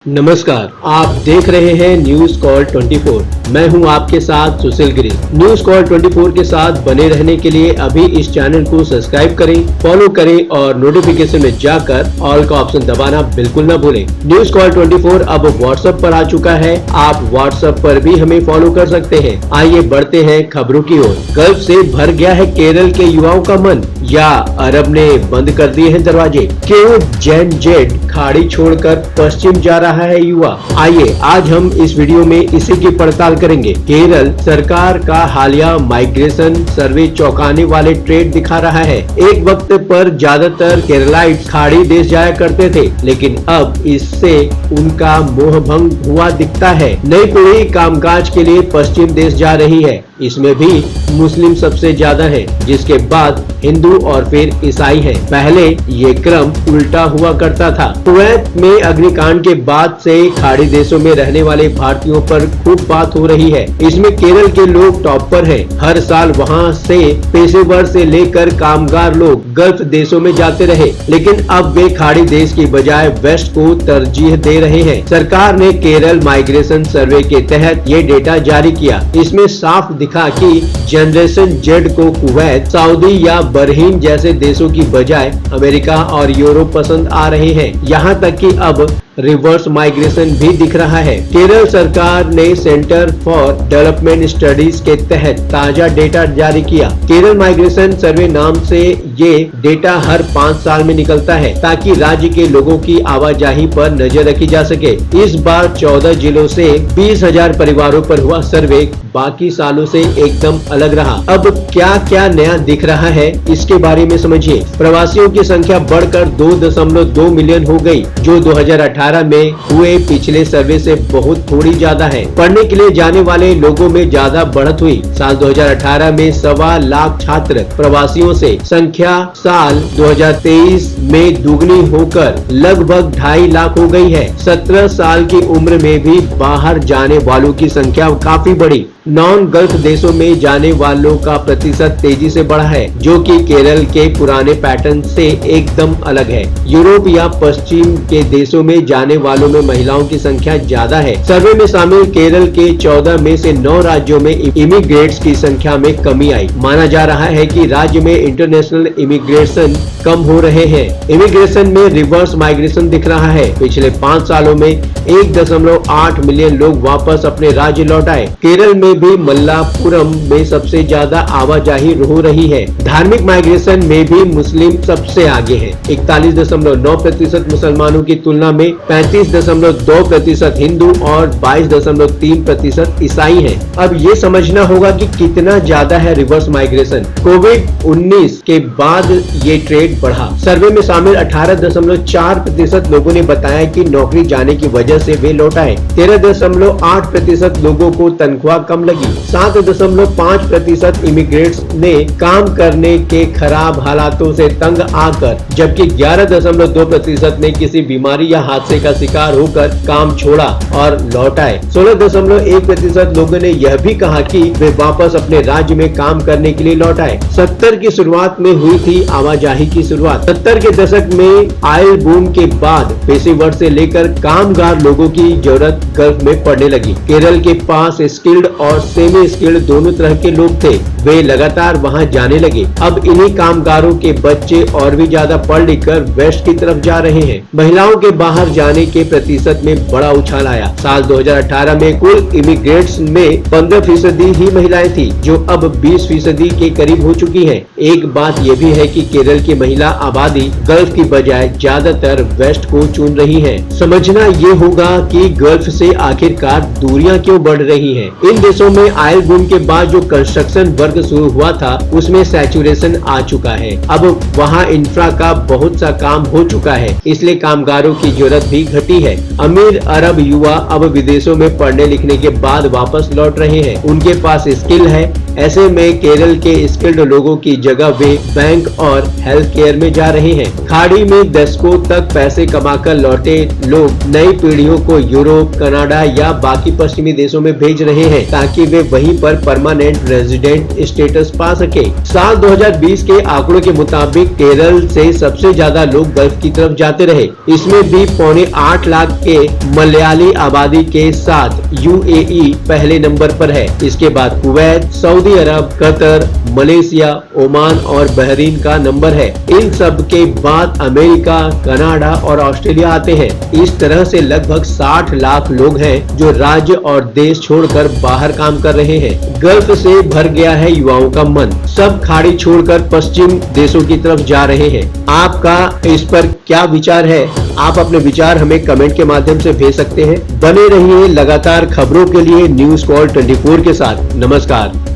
नमस्कार, आप देख रहे हैं न्यूज कॉल 24। मैं हूं आपके साथ सुशील गिरी। न्यूज कॉल 24 के साथ बने रहने के लिए अभी इस चैनल को सब्सक्राइब करें, फॉलो करें और नोटिफिकेशन में जाकर ऑल का ऑप्शन दबाना बिल्कुल न भूलें। न्यूज कॉल 24 अब व्हाट्सएप पर आ चुका है। आप व्हाट्सएप पर भी हमें फॉलो कर सकते हैं। आइए बढ़ते हैं खबरों की ओर। गल्फ से भर गया है केरल के युवाओं का मन, या अरब ने बंद कर दिए हैं दरवाजे। क्यों जेड खाड़ी छोड़कर पश्चिम जा रहा है युवा? आइए आज हम इस वीडियो में इसी की पड़ताल करेंगे। केरल सरकार का हालिया माइग्रेशन सर्वे चौंकाने वाले ट्रेंड दिखा रहा है। एक वक्त पर ज्यादातर केरलाइट्स खाड़ी देश जाया करते थे, लेकिन अब इससे उनका मोह भंग हुआ दिखता है। नई पीढ़ी कामकाज के लिए पश्चिम देश जा रही है। इसमें भी मुस्लिम सबसे ज्यादा है, जिसके बाद हिंदू और फिर ईसाई है। पहले ये क्रम उल्टा हुआ करता था। कुवैत में अग्निकांड के बाद से खाड़ी देशों में रहने वाले भारतीयों पर खूब बात हो रही है। इसमें केरल के लोग टॉप पर हैं। हर साल वहां से पेशेवर से लेकर कामगार लोग गल्फ देशों में जाते रहे, लेकिन अब वे खाड़ी देश की बजाय वेस्ट को तरजीह दे रहे हैं। सरकार ने केरल माइग्रेशन सर्वे के तहत ये डेटा जारी किया। इसमें साफ दिखा कि जनरेशन जेड को कुवैत, सऊदी या बहरीन जैसे देशों की बजाय अमेरिका और यूरोप पसंद आ रहे हैं। यहाँ तक कि अब रिवर्स माइग्रेशन भी दिख रहा है। केरल सरकार ने सेंटर फॉर डेवलपमेंट स्टडीज के तहत ताजा डेटा जारी किया। केरल माइग्रेशन सर्वे नाम से ये डेटा हर 5 साल में निकलता है, ताकि राज्य के लोगों की आवाजाही पर नजर रखी जा सके। इस बार 14 जिलों से 20,000 परिवारों पर हुआ सर्वे बाकी सालों से एकदम अलग रहा। अब क्या क्या नया दिख रहा है, इसके बारे में समझिए। प्रवासियों की संख्या बढ़कर 2.2 मिलियन हो गई, जो 2018 में हुए पिछले सर्वे से बहुत थोड़ी ज्यादा है। पढ़ने के लिए जाने वाले लोगों में ज्यादा बढ़त हुई। साल 2018 में 1.25 लाख छात्र प्रवासियों से संख्या साल 2023 में दुगनी होकर लगभग 2.5 लाख हो गई है। 17 साल की उम्र में भी बाहर जाने वालों की संख्या काफी बढ़ी। नॉन गल्फ देशों में जाने वालों का प्रतिशत तेजी से बढ़ा है, जो कि केरल के पुराने पैटर्न से एकदम अलग है। यूरोप या पश्चिम के देशों में जाने वालों में महिलाओं की संख्या ज्यादा है। सर्वे में शामिल केरल के 14 में से 9 राज्यों में इमिग्रेट्स की संख्या में कमी आई। माना जा रहा है कि राज्य में इंटरनेशनल इमिग्रेशन कम हो रहे हैं। इमिग्रेशन में रिवर्स माइग्रेशन दिख रहा है। पिछले 5 सालों में 1.8 मिलियन लोग वापस अपने राज्य लौट आए। केरल में भी मल्लापुरम में सबसे ज्यादा आवाजाही हो रही है। धार्मिक माइग्रेशन में भी मुस्लिम सबसे आगे है। 41.9% मुसलमानों की तुलना में 35.2% हिंदू और 22.3% ईसाई हैं। अब ये समझना होगा कि कितना ज्यादा है रिवर्स माइग्रेशन। कोविड-19 के बाद ये ट्रेंड बढ़ा। सर्वे में शामिल 18.4% लोगों ने बताया कि नौकरी जाने की वजह से वे लौट आए। 13.8% लोगों को तनख्वाह कम लगी। 7.5% इमिग्रेट्स ने काम करने के खराब हालातों से तंग आकर, जबकि 11.2% ने किसी बीमारी या हादसे का शिकार होकर काम छोड़ा और लौट आए। 16.1% लोगों ने यह भी कहा कि वे वापस अपने राज्य में काम करने के लिए लौट आए। 70 की शुरुआत में हुई थी आवाजाही की शुरुआत। 70 के दशक में ऑयल बूम के बाद पेशेवर से लेकर कामगार लोगों की जरूरत गल्फ में पड़ने लगी। केरल के पास स्किल्ड और सेमी स्किल्ड दोनों तरह के लोग थे। वे लगातार वहां जाने लगे। अब इन्हीं कामगारों के बच्चे और भी ज्यादा पढ़ लिख कर वेस्ट की तरफ जा रहे हैं। महिलाओं के बाहर जाने के प्रतिशत में बड़ा उछाल आया। साल 2018 में कुल इमिग्रेट्स में 15% ही महिलाएं थी, जो अब 20% के करीब हो चुकी हैं। एक बात यह भी है कि केरल की महिला आबादी गल्फ की बजाय ज्यादातर वेस्ट को चुन रही है। समझना ये होगा कि गल्फ से आखिरकार दूरियां क्यों बढ़ रही हैं। इन देशों में ऑयल बूम के बाद जो कंस्ट्रक्शन वर्क शुरू हुआ था, उसमें सैचुरेशन आ चुका है। अब वहाँ इंफ्रा का बहुत सा काम हो चुका है, इसलिए कामगारों की जरूरत भी घटी है। अमीर अरब युवा अब विदेशों में पढ़ने लिखने के बाद वापस लौट रहे हैं। उनके पास स्किल है, ऐसे में केरल के स्किल्ड लोगों की जगह वे बैंक और हेल्थ केयर में जा रहे हैं। खाड़ी में दशकों तक पैसे कमाकर लौटे लोग नई पीढ़ियों को यूरोप, कनाडा या बाकी पश्चिमी देशों में भेज रहे हैं ताकि वे वहीं पर परमानेंट रेजिडेंट स्टेटस पा सके। साल 2020 के आंकड़ों के मुताबिक केरल से सबसे ज्यादा लोग गल्फ की तरफ जाते रहे। इसमें भी 8.25 लाख के मलयाली आबादी के साथ यूएई पहले नंबर पर है। इसके बाद कुवैत, सऊदी अरब, कतर, मलेशिया, ओमान और बहरीन का नंबर है। इन सब के बाद अमेरिका, कनाडा और ऑस्ट्रेलिया आते हैं। इस तरह से लगभग 60 लाख लोग हैं जो राज्य और देश छोड़कर बाहर काम कर रहे हैं। गल्फ से भर गया है युवाओं का मन। सब खाड़ी छोड़कर पश्चिम देशों की तरफ जा रहे हैं। आपका इस पर क्या विचार है? आप अपने विचार हमें कमेंट के माध्यम से भेज सकते हैं। बने रहिए लगातार खबरों के लिए न्यूज़ कॉल 24 के साथ। नमस्कार।